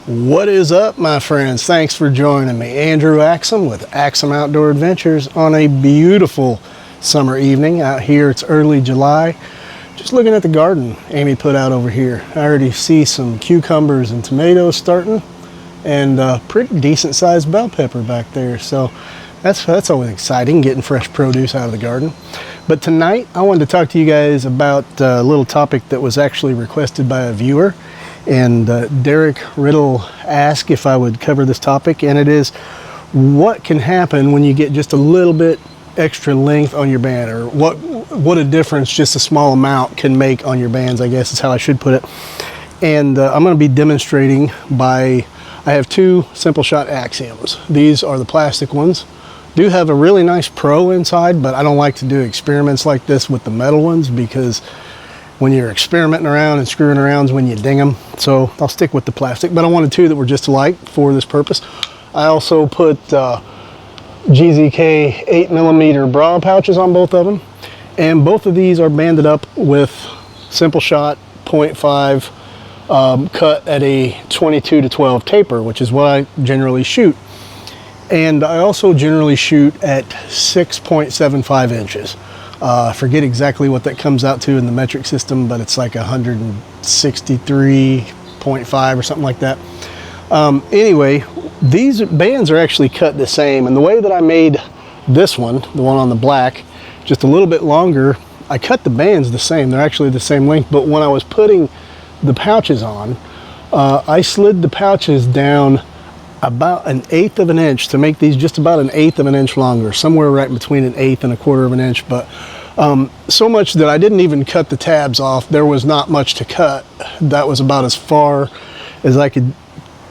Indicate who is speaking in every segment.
Speaker 1: What is up, my friends? Thanks for joining me. Andrew Axum with Axum Outdoor Adventures on a beautiful summer evening out here. It's early July. Just looking at the garden Amy put out over here. I already see some cucumbers and tomatoes starting, and a pretty decent sized bell pepper back there. So that's always exciting, getting fresh produce out of the garden. But tonight I wanted to talk to you guys about a little topic that was actually requested by a viewer. And Derek Riddle asked if I would cover this topic, and it is what can happen when you get just a little bit extra length on your band, or what a difference just a small amount can make on your bands, I guess is how I should put it. And I'm going to be demonstrating I have two Simple Shot Axioms. These are the plastic ones. Do have a really nice pro inside, but I don't like to do experiments like this with the metal ones, because when you're experimenting around and screwing around is when you ding them. So I'll stick with the plastic, but I wanted two that were just alike for this purpose. I also put GZK 8mm bra pouches on both of them, and both of these are banded up with Simple Shot 0.5 cut at a 22-12 taper, which is what I generally shoot. And I also generally shoot at 6.75 inches. I forget exactly what that comes out to in the metric system, but it's like 163.5 or something like that. Anyway, these bands are actually cut the same, and the way that I made this one, the one on the black, just a little bit longer, I cut the bands the same. They're actually the same length, but when I was putting the pouches on, I slid the pouches down about 1/8 of an inch to make these just about 1/8 of an inch longer, somewhere right between 1/8 and 1/4 of an inch. But so much that I didn't even cut the tabs off. There was not much to cut. That was about as far as I could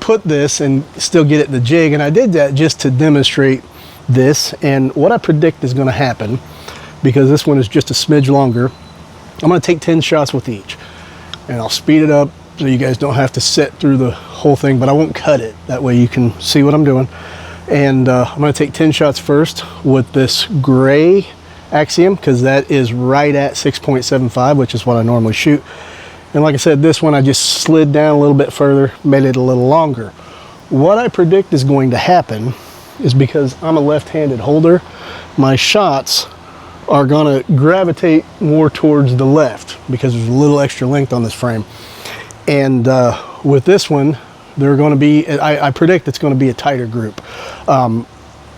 Speaker 1: put this and still get it in the jig, and I did that just to demonstrate this and what I predict is going to happen, because this one is just a smidge longer. I'm going to take 10 shots with each, and I'll speed it up so you guys don't have to sit through the whole thing, but I won't cut it. That way you can see what I'm doing. And I'm going to take 10 shots first with this gray Axiom, because that is right at 6.75, which is what I normally shoot. And like I said, this one I just slid down a little bit further, made it a little longer. What I predict is going to happen is, because I'm a left-handed holder, my shots are going to gravitate more towards the left because there's a little extra length on this frame. And with this one, they're going to be, I predict it's going to be a tighter group.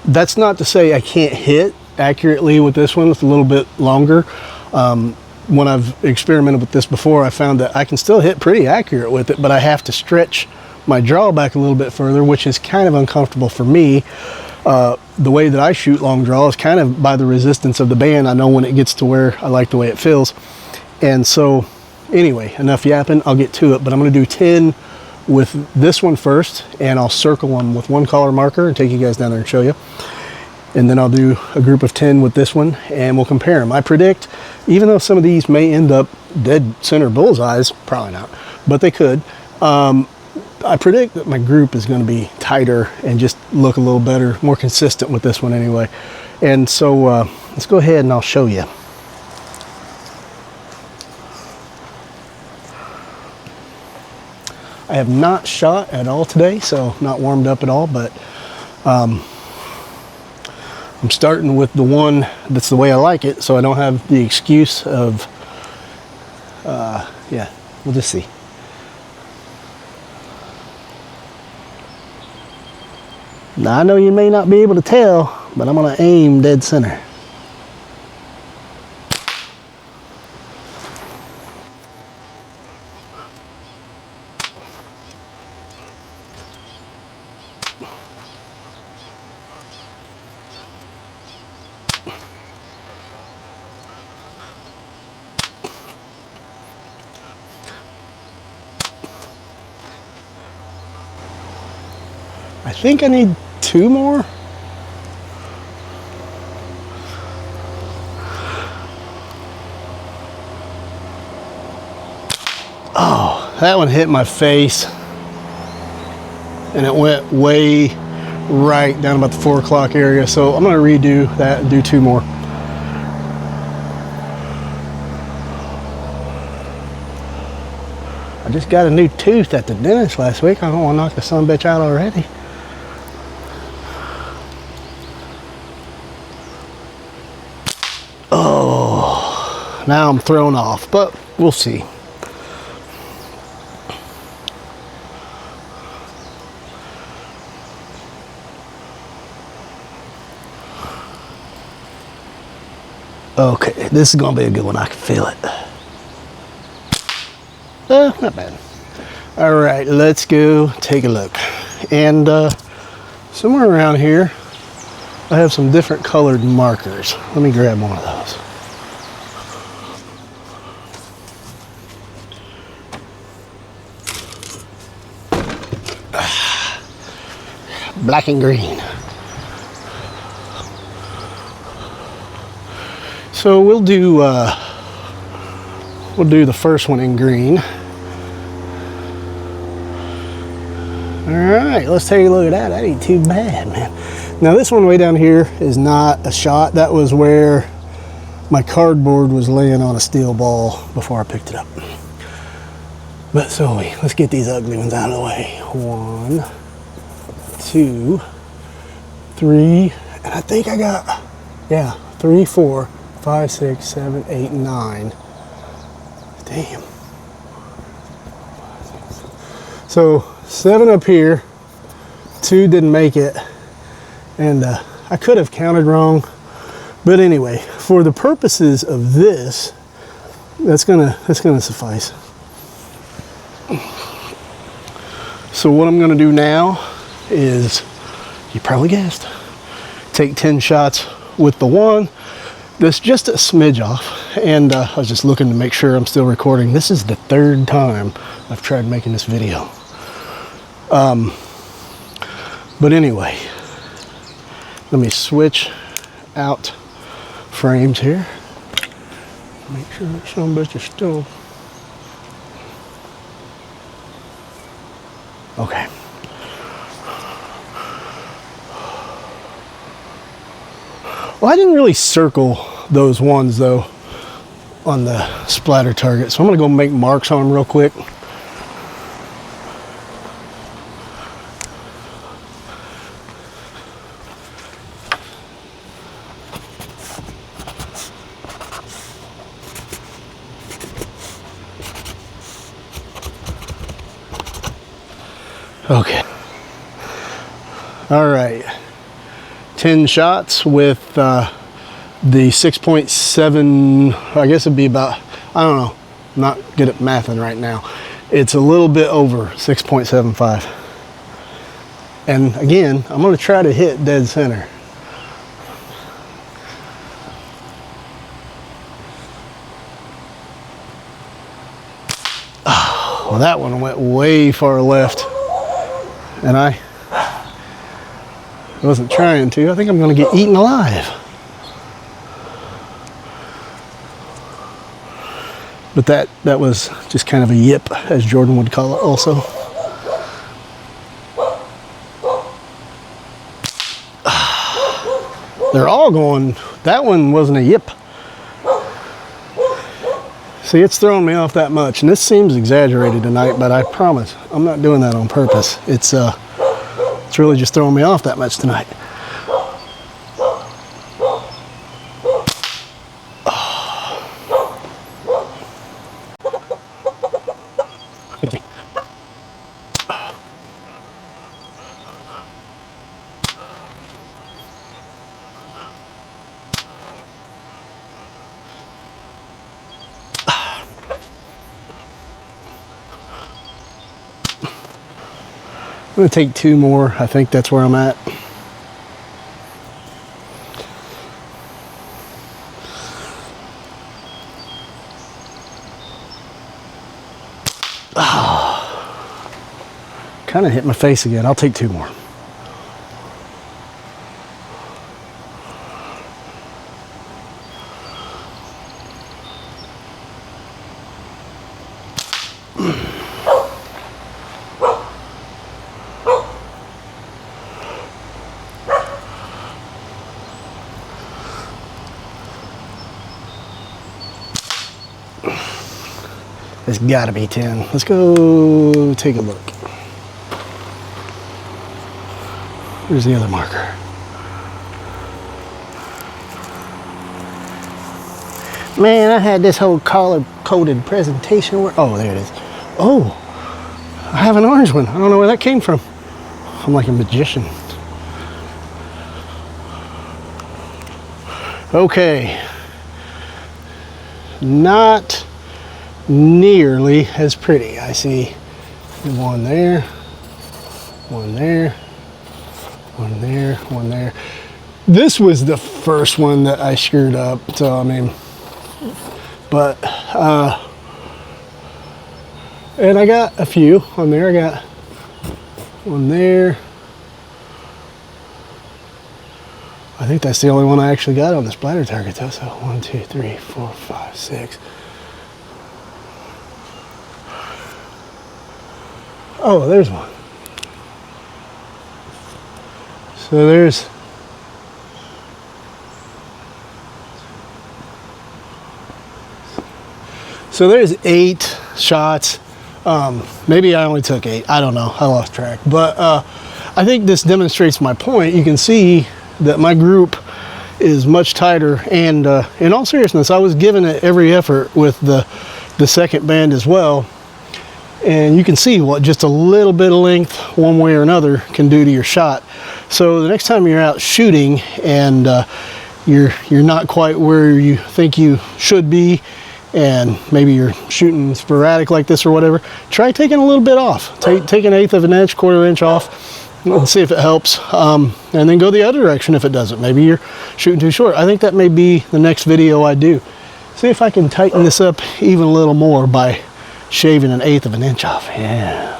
Speaker 1: That's not to say I can't hit accurately with this one. It's a little bit longer. When I've experimented with this before, I found that I can still hit pretty accurate with it, but I have to stretch my draw back a little bit further, which is kind of uncomfortable for me. The way that I shoot long draw is kind of by the resistance of the band. I know when it gets to where I like the way it feels. And so anyway, enough yapping, I'll get to it. But I'm going to do 10 with this one first, and I'll circle them with one color marker and take you guys down there and show you. And then I'll do a group of 10 with this one, and we'll compare them. I predict, even though some of these may end up dead center bullseyes, probably not, but they could, I predict that my group is going to be tighter and just look a little better, more consistent with this one anyway. And so let's go ahead and I'll show you. I have not shot at all today, so not warmed up at all, but I'm starting with the one that's the way I like it, so I don't have the excuse of, yeah, we'll just see. Now I know you may not be able to tell, but I'm going to aim dead center. I think I need 2 more. Oh, that one hit my face, and it went way right down about the 4 o'clock area. So I'm going to redo that and do 2 more. I just got a new tooth at the dentist last week. I don't want to knock the son bitch out already. Oh, now I'm thrown off, but we'll see. Okay, this is gonna be a good one. I can feel it. Not bad. All right, let's go take a look. And somewhere around here, I have some different colored markers. Let me grab one of those. Black and green. So we'll do the first one in green. All right, let's take a look at that. That ain't too bad, man. Now this one way down here is not a shot. That was where my cardboard was laying on a steel ball before I picked it up. But so let's get these ugly ones out of the way. 1, 2, 3, and I think I got, yeah, 3, 4, 5, 6, 7, 8, 9. Damn. So 7 up here, 2 didn't make it, and I could have counted wrong, but anyway, for the purposes of this, that's gonna suffice. So what I'm gonna do now is, you probably guessed, take 10 shots with the one that's just a smidge off. And I was just looking to make sure I'm still recording. This is the 3rd time I've tried making this video. But anyway, let me switch out frames here. Make sure that some bitch is still. Okay. Well, I didn't really circle those ones though on the splatter target, so I'm gonna go make marks on them real quick. Okay. All right. 10 shots with the 6.7, I guess it'd be about, I don't know, I'm not good at mathing right now. It's a little bit over 6.75. And again, I'm gonna try to hit dead center. Oh, well, that one went way far left. And I wasn't trying to. I think I'm gonna get eaten alive. But that was just kind of a yip, as Jordan would call it also. They're all going, that one wasn't a yip. See, it's throwing me off that much, and this seems exaggerated tonight, but I promise, I'm not doing that on purpose. It's really just throwing me off that much tonight. I'm gonna take 2 more. I think that's where I'm at. Kind of hit my face again. I'll take 2 more. It's gotta be 10. Let's go take a look. Where's the other marker? Man, I had this whole color-coded presentation. Oh, there it is. Oh, I have an orange one. I don't know where that came from. I'm like a magician. Okay. Not nearly as pretty. I see one there, one there, one there, one there. This was the first one that I screwed up, so I mean, but and I got a few on there. I got one there. I think that's the only one I actually got on the splatter target though. So 1, 2, 3, 4, 5, 6. Oh, there's one. So there's 8 shots. Maybe I only took 8. I don't know. I lost track. But I think this demonstrates my point. You can see that my group is much tighter. And in all seriousness, I was giving it every effort with the second band as well. And you can see what just a little bit of length one way or another can do to your shot. So the next time you're out shooting and you're not quite where you think you should be, and maybe you're shooting sporadic like this or whatever, try taking a little bit off. Take 1/8 of an inch, 1/4 inch off, and see if it helps. And then go the other direction if it doesn't. Maybe you're shooting too short. I think that may be the next video I do. See if I can tighten this up even a little more by shaving 1/8 of an inch off. Yeah.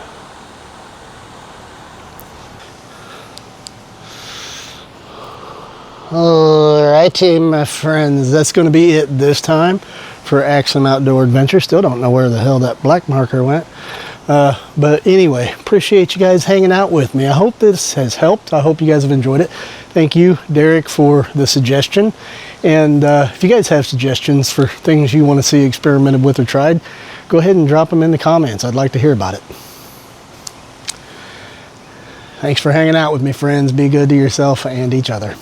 Speaker 1: Alrighty, my friends, that's going to be it this time for Axum Outdoor Adventure. Still don't know where the hell that black marker went. But anyway, appreciate you guys hanging out with me. I hope this has helped. I hope you guys have enjoyed it. Thank you, Derek, for the suggestion. And if you guys have suggestions for things you want to see experimented with or tried, go ahead and drop them in the comments. I'd like to hear about it. Thanks for hanging out with me, friends. Be good to yourself and each other.